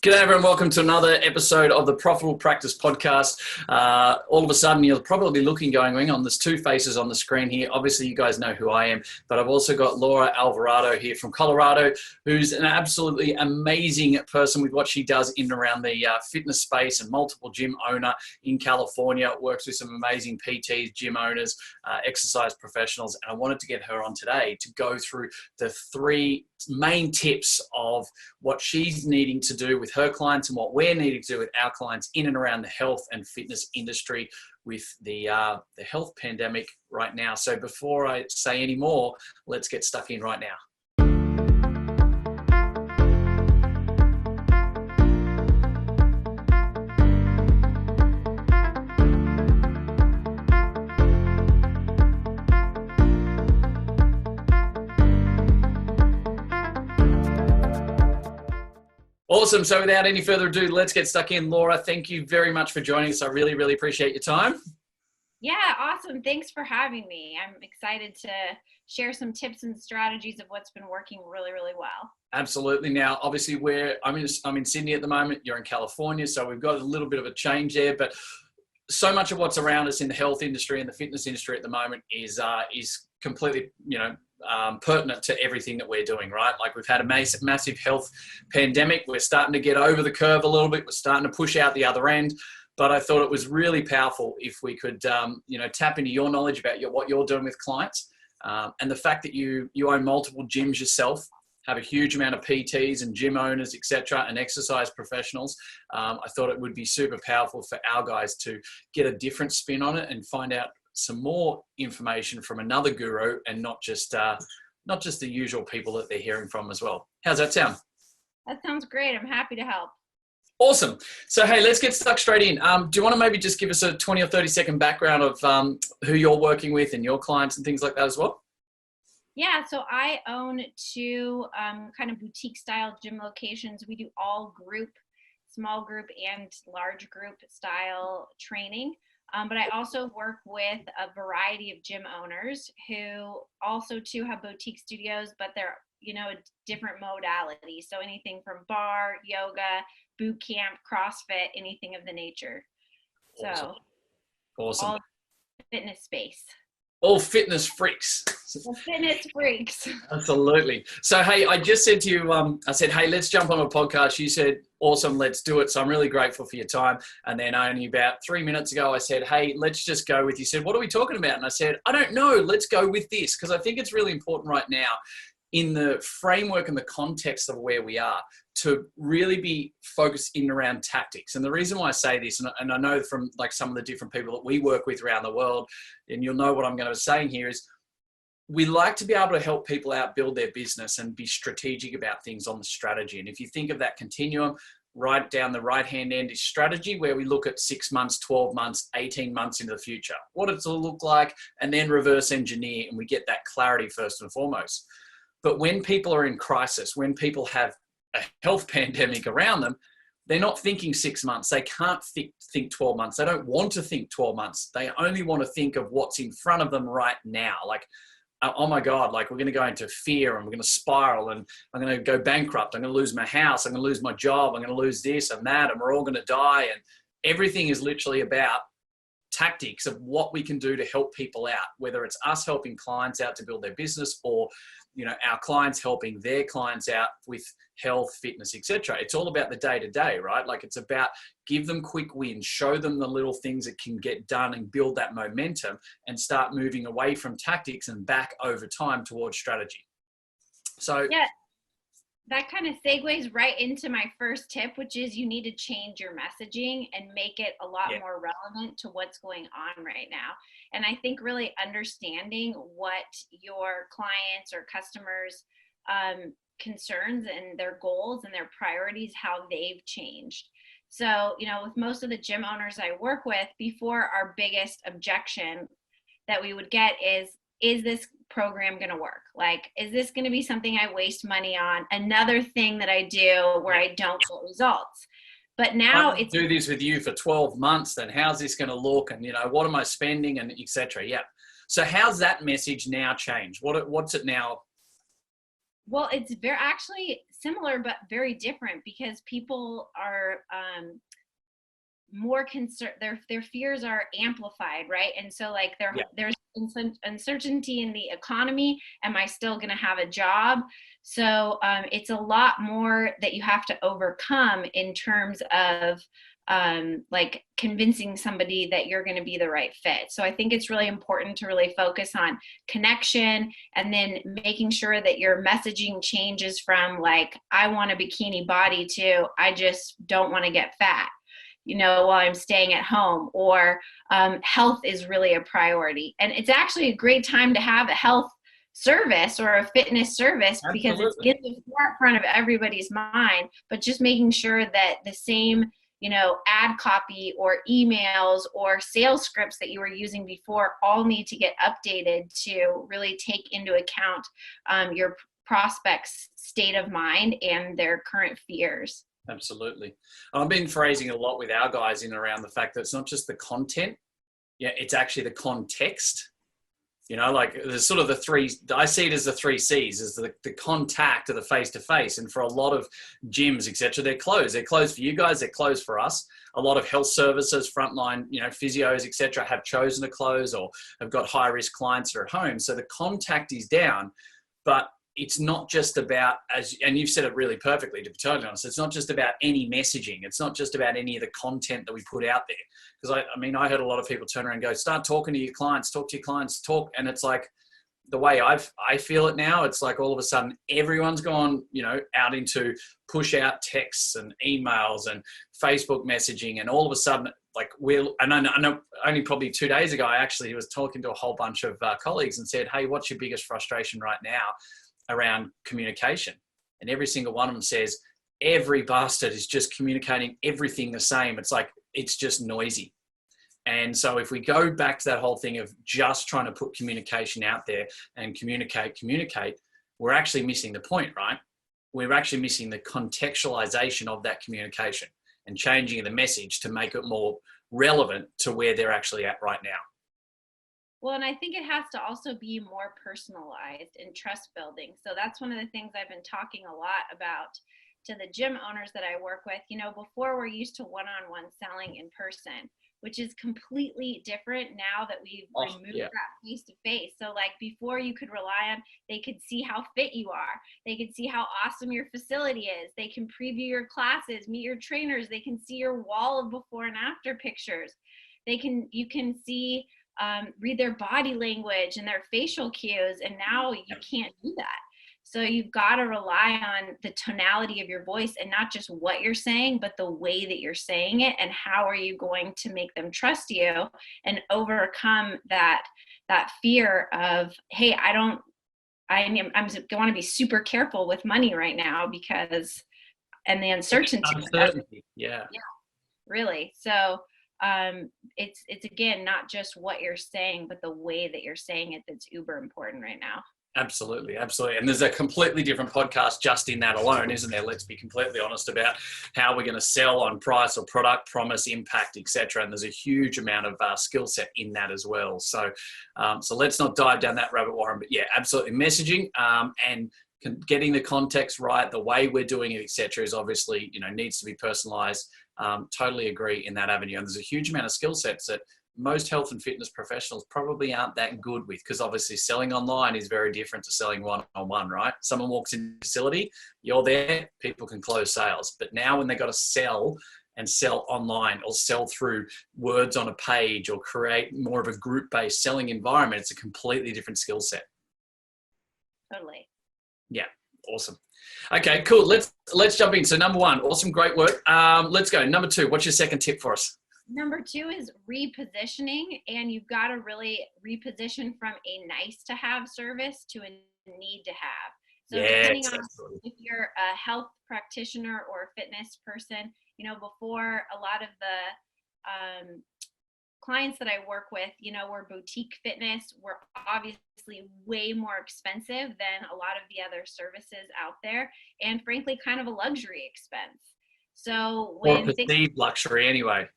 G'day everyone, welcome to another episode of the Profitable Practice Podcast. All of a sudden you're probably looking going on, there's two faces on the screen here. Obviously you guys know who I am, but I've also got Laura Alvarado here from Colorado, who's an absolutely amazing person with what she does in and around the fitness space, and multiple gym owner in California, works with some amazing PTs, gym owners, exercise professionals, and I wanted to get her on today to go through the three main tips of what she's needing to do with her clients and what we're needing to do with our clients in and around the health and fitness industry with the health pandemic right now. So before I say any more, let's get stuck in right now. Awesome. So without any further ado, let's get stuck in. Laura, thank you very much for joining us. I really, really appreciate your time. Yeah, awesome. Thanks for having me. I'm excited to share some tips and strategies of what's been working really, really well. Absolutely. Now, obviously, I'm in Sydney at the moment. You're in California, so we've got a little bit of a change there. But so much of what's around us in the health industry and the fitness industry at the moment is completely, pertinent to everything that we're doing, right? Like, we've had a massive health pandemic. We're starting to get over the curve a little bit. We're starting to push out the other end. But I thought it was really powerful if we could, tap into your knowledge about what you're doing with clients, and the fact that you own multiple gyms yourself, have a huge amount of PTs and gym owners, etc., and exercise professionals. I thought it would be super powerful for our guys to get a different spin on it and find out some more information from another guru, and not just the usual people that they're hearing from as well. How's that sound? That sounds great. I'm happy to help. Awesome. So, hey, let's get stuck straight in. Do you want to maybe just give us a 20 or 30-second background of who you're working with and your clients and things like that as well? Yeah, so I own two kind of boutique style gym locations. We do all group, small group and large group style training. But I also work with a variety of gym owners who also too have boutique studios, but they're, a different modality. So anything from bar, yoga, boot camp, CrossFit, anything of the nature. Awesome. So Awesome. All fitness space. All fitness freaks. All fitness freaks. Absolutely. So, hey, I just said to you, I said, hey, let's jump on a podcast. You said, awesome, let's do it. So I'm really grateful for your time. And then only about 3 minutes ago, I said, hey, let's just go with, you said, what are we talking about? And I said, I don't know. Let's go with this, because I think it's really important right now in the framework and the context of where we are to really be focused in around tactics. And the reason why I say this, and I know from like some of the different people that we work with around the world, and you'll know what I'm going to be saying here, is we like to be able to help people out build their business and be strategic about things on the strategy. And if you think of that continuum, right down the right-hand end is strategy, where we look at 6 months, 12 months, 18 months into the future, what it'll look like, and then reverse engineer, and we get that clarity first and foremost. But when people are in crisis, when people have a health pandemic around them, they're not thinking 6 months. They can't think 12 months. They don't want to think 12 months. They only want to think of what's in front of them right now. Like, oh my God, like, we're going to go into fear and we're going to spiral and I'm going to go bankrupt. I'm going to lose my house. I'm going to lose my job. I'm going to lose this and that, and we're all going to die. And everything is literally about tactics of what we can do to help people out, whether it's us helping clients out to build their business, or our clients helping their clients out with health, fitness, etc. It's all about the day-to-day, right? Like, it's about give them quick wins, show them the little things that can get done, and build that momentum and start moving away from tactics and back over time towards strategy. So yeah, that kind of segues right into my first tip, which is you need to change your messaging and make it a lot more relevant to what's going on right now. And I think really understanding what your clients or customers' concerns and their goals and their priorities, how they've changed. So, with most of the gym owners I work with, before, our biggest objection that we would get is this program going to work? Like, is this going to be something I waste money on? Another thing that I do where I don't get results. But now it's do this with you for 12 months, then how's this going to look? And, what am I spending, and et cetera. Yeah. So how's that message now changed? What's it now Well, it's very actually similar, but very different because people are more concerned. Their fears are amplified, right? And so like Yeah. there's uncertainty in the economy. Am I still going to have a job? So it's a lot more that you have to overcome in terms of like convincing somebody that you're going to be the right fit. So I think it's really important to really focus on connection, and then making sure that your messaging changes from like, I want a bikini body to I just don't want to get fat, while I'm staying at home, or health is really a priority. And it's actually a great time to have a health service or a fitness service because it's Absolutely. in the forefront of everybody's mind, but just making sure that the same ad copy or emails or sales scripts that you were using before all need to get updated to really take into account your prospects' state of mind and their current fears. Absolutely. I've been phrasing a lot with our guys in around the fact that it's not just the content. Yeah, it's actually the context. Like there's sort of the three, I see it as the three C's, is the contact of the face-to-face. And for a lot of gyms, etc., they're closed. They're closed for you guys. They're closed for us. A lot of health services, frontline, physios, etc., have chosen to close or have got high-risk clients that are at home. So the contact is down, but it's not just about, and you've said it really perfectly, to be totally honest, it's not just about any messaging. It's not just about any of the content that we put out there. Because I heard a lot of people turn around and go, start talking to your clients, talk to your clients, talk. And it's like, the way I feel it now, it's like all of a sudden everyone's gone, out into push out texts and emails and Facebook messaging. And all of a sudden, like I know only probably 2 days ago, I actually was talking to a whole bunch of colleagues and said, hey, what's your biggest frustration right now around communication? And every single one of them says, every bastard is just communicating everything the same. It's like, it's just noisy. And so if we go back to that whole thing of just trying to put communication out there and communicate, we're actually missing the point, right? We're actually missing the contextualization of that communication and changing the message to make it more relevant to where they're actually at right now. Well, and I think it has to also be more personalized and trust building. So that's one of the things I've been talking a lot about to the gym owners that I work with. Before we're used to one-on-one selling in person, which is completely different now that we've removed that face-to-face. So like before, you could rely on, they could see how fit you are. They could see how awesome your facility is. They can preview your classes, meet your trainers. They can see your wall of before and after pictures. You can see, read their body language and their facial cues. And now you can't do that. So you've got to rely on the tonality of your voice, and not just what you're saying, but the way that you're saying it, and how are you going to make them trust you and overcome that fear of, hey, I want to be super careful with money right now because, and the uncertainty. Yeah, really. So it's again, not just what you're saying, but the way that you're saying it that's uber important right now. Absolutely. And there's a completely different podcast just in that alone, isn't there? Let's be completely honest about how we're going to sell on price or product, promise, impact, etc. And there's a huge amount of skill set in that as well. So let's not dive down that rabbit warren. But yeah, absolutely. Messaging and getting the context right, the way we're doing it, etc., is obviously needs to be personalized. Totally agree in that avenue. And there's a huge amount of skill sets that most health and fitness professionals probably aren't that good with, because obviously selling online is very different to selling one-on-one, right? Someone walks in the facility, you're there, people can close sales. But now when they've got to sell online or sell through words on a page or create more of a group-based selling environment, it's a completely different skill set. Totally. Yeah, awesome. Okay, cool. Let's jump in. So number one, awesome, great work. Let's go. Number two, what's your second tip for us? Number two is repositioning, and you've got to really reposition from a nice to have service to a need to have. So depending on if you're a health practitioner or a fitness person, before, a lot of the clients that I work with, were boutique fitness, were obviously way more expensive than a lot of the other services out there, and frankly, kind of a luxury expense. So when perceived luxury anyway.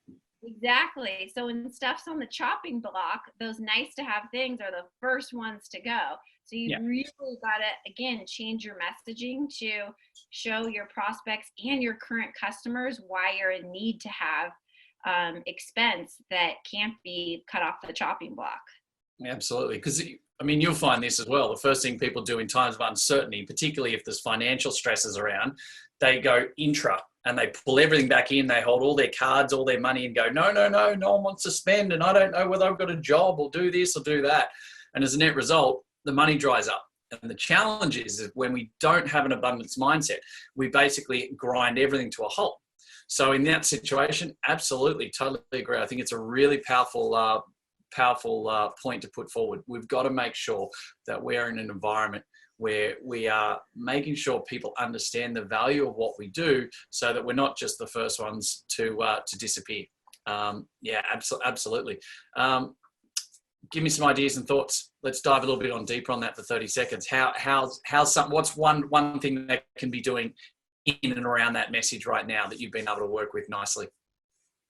Exactly. So when stuff's on the chopping block, those nice to have things are the first ones to go. So you really got to, again, change your messaging to show your prospects and your current customers why you're in need to have expense that can't be cut off the chopping block. Absolutely. Because, I mean, you'll find this as well. The first thing people do in times of uncertainty, particularly if there's financial stresses around, they go intra and they pull everything back in. They hold all their cards, all their money, and go, no one wants to spend. And I don't know whether I've got a job or do this or do that. And as a net result, the money dries up. And the challenge is when we don't have an abundance mindset, we basically grind everything to a halt. So in that situation, absolutely, totally agree. I think it's a really powerful point to put forward. We've got to make sure that we're in an environment where we are making sure people understand the value of what we do, so that we're not just the first ones to disappear. Absolutely. Give me some ideas and thoughts. Let's dive a little bit deeper on that for 30 seconds. What's one thing that can be doing in and around that message right now that you've been able to work with nicely?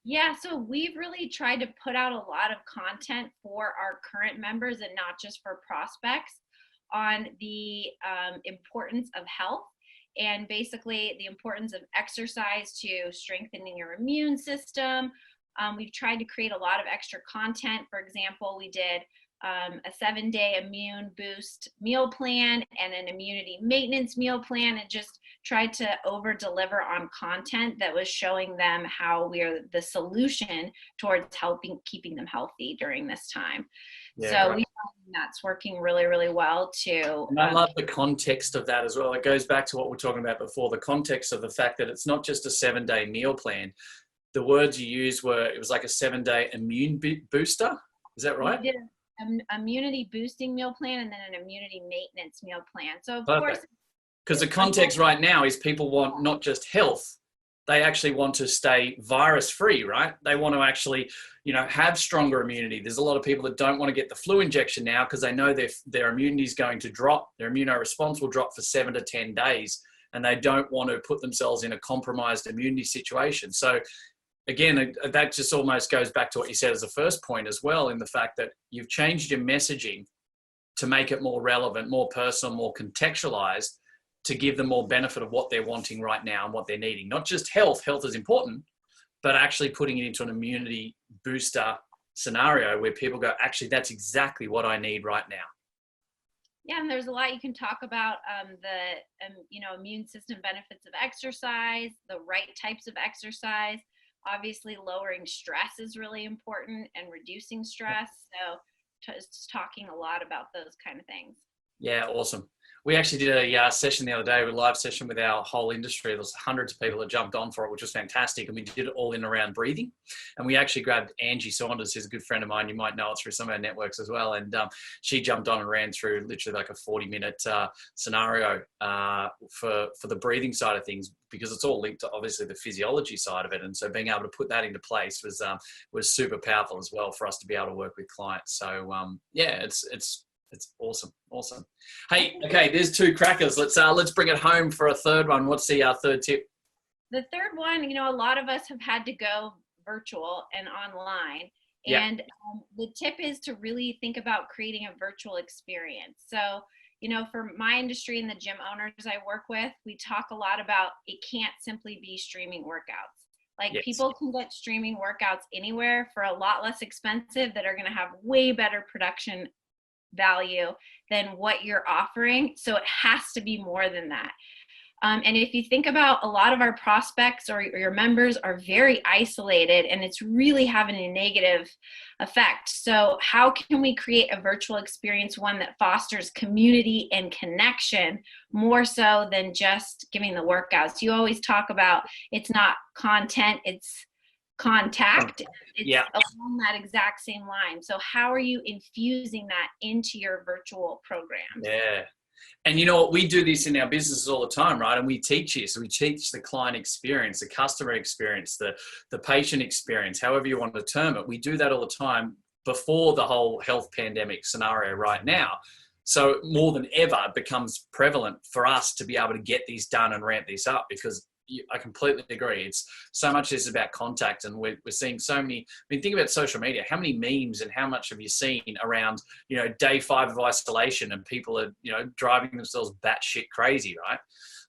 Yeah, so we've really tried to put out a lot of content for our current members and not just for prospects on the importance of health, and basically the importance of exercise to strengthening your immune system. We've tried to create a lot of extra content. For example, we did a 7-day immune boost meal plan and an immunity maintenance meal plan, and just tried to over deliver on content that was showing them how we're the solution towards keeping them healthy during this time. Yeah, so right. We find that's working really, really well too. And I love the context of that as well. It goes back to what we we're talking about before, the context of the fact that it's not just a 7-day meal plan. The words you used were, it was like a 7-day immune booster. Is that right? We did an immunity boosting meal plan and then an immunity maintenance meal plan. So of course, because the context right now is people want not just health, they actually want to stay virus free, right? They want to actually, have stronger immunity. There's a lot of people that don't want to get the flu injection now because they know their immunity is going to drop. Their immunoresponse will drop for 7 to 10 days, and they don't want to put themselves in a compromised immunity situation. So again, that just almost goes back to what you said as a first point as well, in the fact that you've changed your messaging to make it more relevant, more personal, more contextualized, to give them more benefit of what they're wanting right now and what they're needing. Not just health is important, but actually putting it into an immunity booster scenario where people go, actually, that's exactly what I need right now. Yeah, and there's a lot you can talk about, the immune system benefits of exercise, the right types of exercise. Obviously, lowering stress is really important and reducing stress. So just talking a lot about those kind of things. Yeah, awesome. We actually did a session the other day, a live session with our whole industry. There was hundreds of people that jumped on for it, which was fantastic. And we did it all in around breathing. And we actually grabbed Angie Saunders, who's a good friend of mine. You might know it through some of our networks as well. And she jumped on and ran through literally like a 40-minute scenario for the breathing side of things, because it's all linked to obviously the physiology side of it. And so being able to put that into place was super powerful as well for us to be able to work with clients. So it's awesome. Hey, okay, there's 2 crackers. Let's bring it home for a third one. What's the third tip? The third one, a lot of us have had to go virtual and online. Yeah. And the tip is to really think about creating a virtual experience. So, for my industry and the gym owners I work with, we talk a lot about it can't simply be streaming workouts. Like, yes, people can get streaming workouts anywhere for a lot less expensive that are going to have way better production value than what you're offering. So it has to be more than that. And if you think about, a lot of our prospects or your members are very isolated, and it's really having a negative effect. So how can we create a virtual experience, one that fosters community and connection more so than just giving the workouts? You always talk about it's not content, it's contact. It's along that exact same line. So how are you infusing that into your virtual programs? Yeah. And you know what, we do this in our businesses all the time, right? And we teach this. We teach the client experience, the customer experience, the patient experience, however you want to term it. We do that all the time before the whole health pandemic scenario right now. So more than ever, it becomes prevalent for us to be able to get these done and ramp this up, because I completely agree. It's so much is about contact, and we're seeing so many. I mean, think about social media. How many memes and how much have you seen around, day 5 of isolation, and people are, driving themselves batshit crazy, right?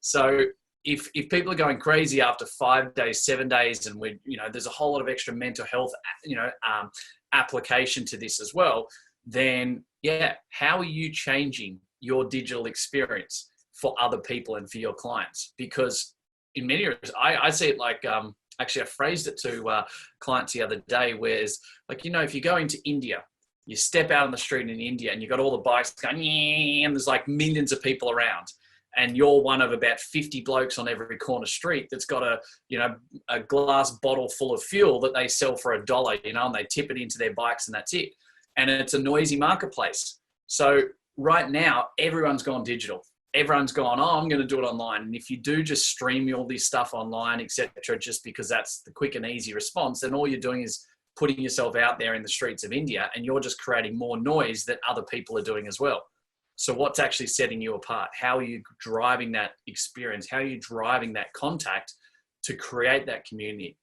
So if people are going crazy after 5 days, 7 days, and there's a whole lot of extra mental health, application to this as well, then how are you changing your digital experience for other people and for your clients? Because in many areas, I see it like, actually I phrased it to clients the other day, whereas like, if you go into India, you step out on the street in India and you've got all the bikes going, and there's like millions of people around, and you're one of about 50 blokes on every corner street that's got a glass bottle full of fuel that they sell for $1, and they tip it into their bikes and that's it. And it's a noisy marketplace. So right now, everyone's gone digital. Everyone's gone, oh, I'm going to do it online. And if you do just stream all this stuff online, etc., just because that's the quick and easy response, then all you're doing is putting yourself out there in the streets of India, and you're just creating more noise that other people are doing as well. So what's actually setting you apart? How are you driving that experience? How are you driving that contact to create that community,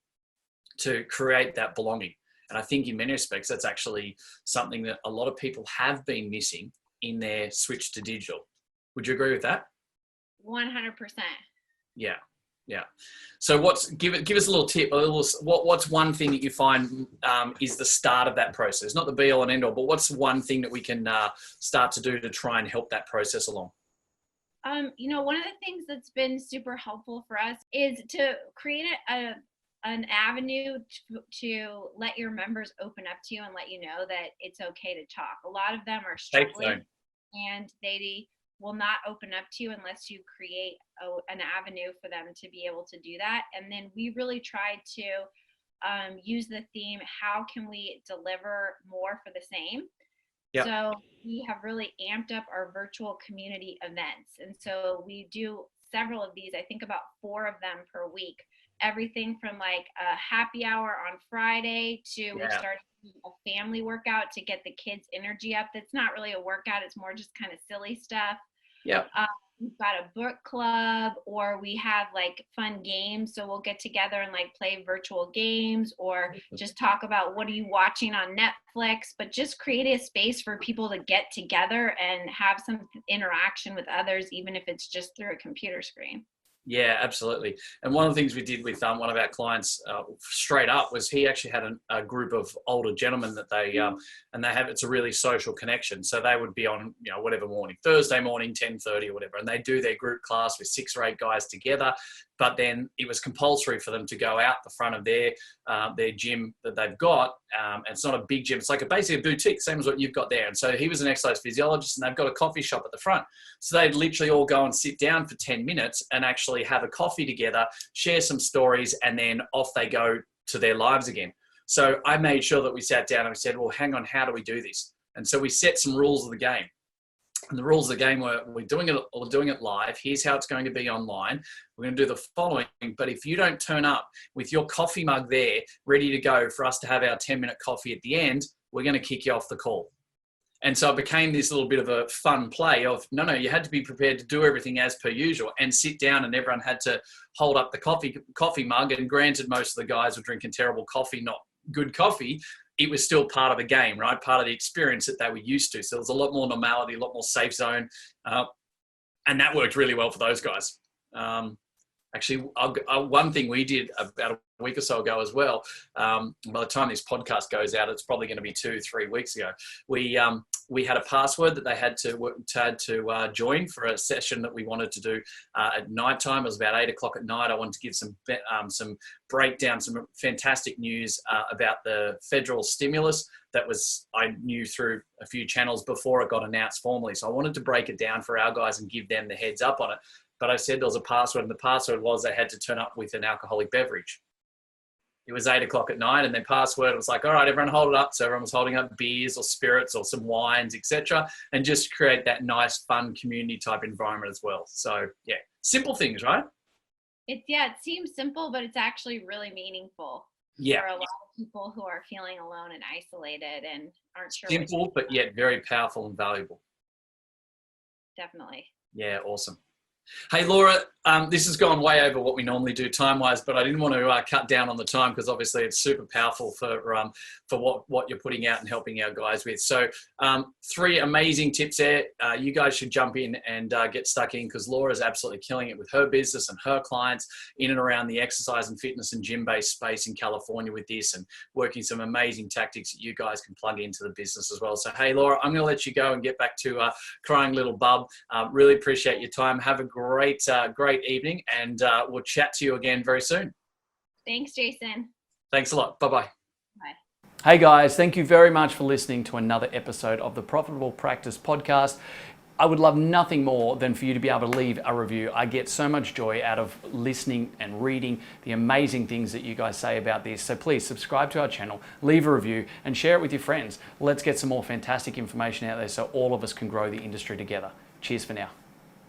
to create that belonging? And I think in many respects, that's actually something that a lot of people have been missing in their switch to digital. Would you agree with that? 100%. Yeah. So give us a little tip, what's one thing that you find is the start of that process? Not the be all and end all, but what's one thing that we can start to do to try and help that process along? One of the things that's been super helpful for us is to create an avenue to let your members open up to you and let you know that it's okay to talk. A lot of them are struggling and they will not open up to you unless you create an avenue for them to be able to do that. And then we really tried to use the theme, how can we deliver more for the same? Yep. So we have really amped up our virtual community events. And so we do several of these, I think about 4 of them per week. Everything from like a happy hour on Friday to we started a family workout to get the kids' energy up. That's not really a workout. It's more just kind of silly stuff. Yeah. We've got a book club, or we have like fun games. So we'll get together and like play virtual games, or just talk about what are you watching on Netflix, but just create a space for people to get together and have some interaction with others, even if it's just through a computer screen. Yeah, absolutely. And one of the things we did with one of our clients straight up was he actually had a group of older gentlemen that it's a really social connection. So they would be on, whatever morning, Thursday morning, 10:30 or whatever, and they do their group class with 6 or 8 guys together. But then it was compulsory for them to go out the front of their gym that they've got. It's not a big gym. It's like basically a boutique, same as what you've got there. And so he was an exercise physiologist, and they've got a coffee shop at the front. So they'd literally all go and sit down for 10 minutes and actually have a coffee together, share some stories, and then off they go to their lives again. So I made sure that we sat down and we said, well, hang on, how do we do this? And so we set some rules of the game. And the rules of the game were, we're doing it live. Here's how it's going to be online. We're going to do the following. But if you don't turn up with your coffee mug there, ready to go for us to have our 10-minute coffee at the end, we're going to kick you off the call. And so it became this little bit of a fun play of, no, you had to be prepared to do everything as per usual and sit down, and everyone had to hold up the coffee mug. And granted, most of the guys were drinking terrible coffee, not good coffee. It was still part of the game, right? Part of the experience that they were used to. So there was a lot more normality, a lot more safe zone. And that worked really well for those guys. Actually, one thing we did about a week or so ago as well, by the time this podcast goes out, it's probably going to be 2-3 weeks ago. We had a password that they had to join for a session that we wanted to do at night time. It was about 8 o'clock at night. I wanted to give some breakdown, some fantastic news about the federal stimulus that I knew through a few channels before it got announced formally. So I wanted to break it down for our guys and give them the heads up on it. But I said there was a password, and the password was they had to turn up with an alcoholic beverage. It was 8 o'clock at night, and their password was like, all right, everyone hold it up. So everyone was holding up beers or spirits or some wines, etc., and just create that nice, fun community type environment as well. So yeah, simple things, right? It seems simple, but it's actually really meaningful for a lot of people who are feeling alone and isolated and aren't sure. Simple, but yet very powerful and valuable. Definitely. Yeah, awesome. Hey, Laura, this has gone way over what we normally do time-wise, but I didn't want to cut down on the time because obviously it's super powerful for what you're putting out and helping our guys with. So 3 amazing tips there. You guys should jump in and get stuck in because Laura's absolutely killing it with her business and her clients in and around the exercise and fitness and gym-based space in California with this, and working some amazing tactics that you guys can plug into the business as well. So, hey, Laura, I'm going to let you go and get back to crying little bub. Really appreciate your time. Have a great evening, and we'll chat to you again very soon. Thanks, Jason. Thanks a lot. Bye-bye. Bye. Hey guys, thank you very much for listening to another episode of the Profitable Practice Podcast. I would love nothing more than for you to be able to leave a review. I get so much joy out of listening and reading the amazing things that you guys say about this. So please subscribe to our channel, leave a review, and share it with your friends. Let's get some more fantastic information out there so all of us can grow the industry together. Cheers for now.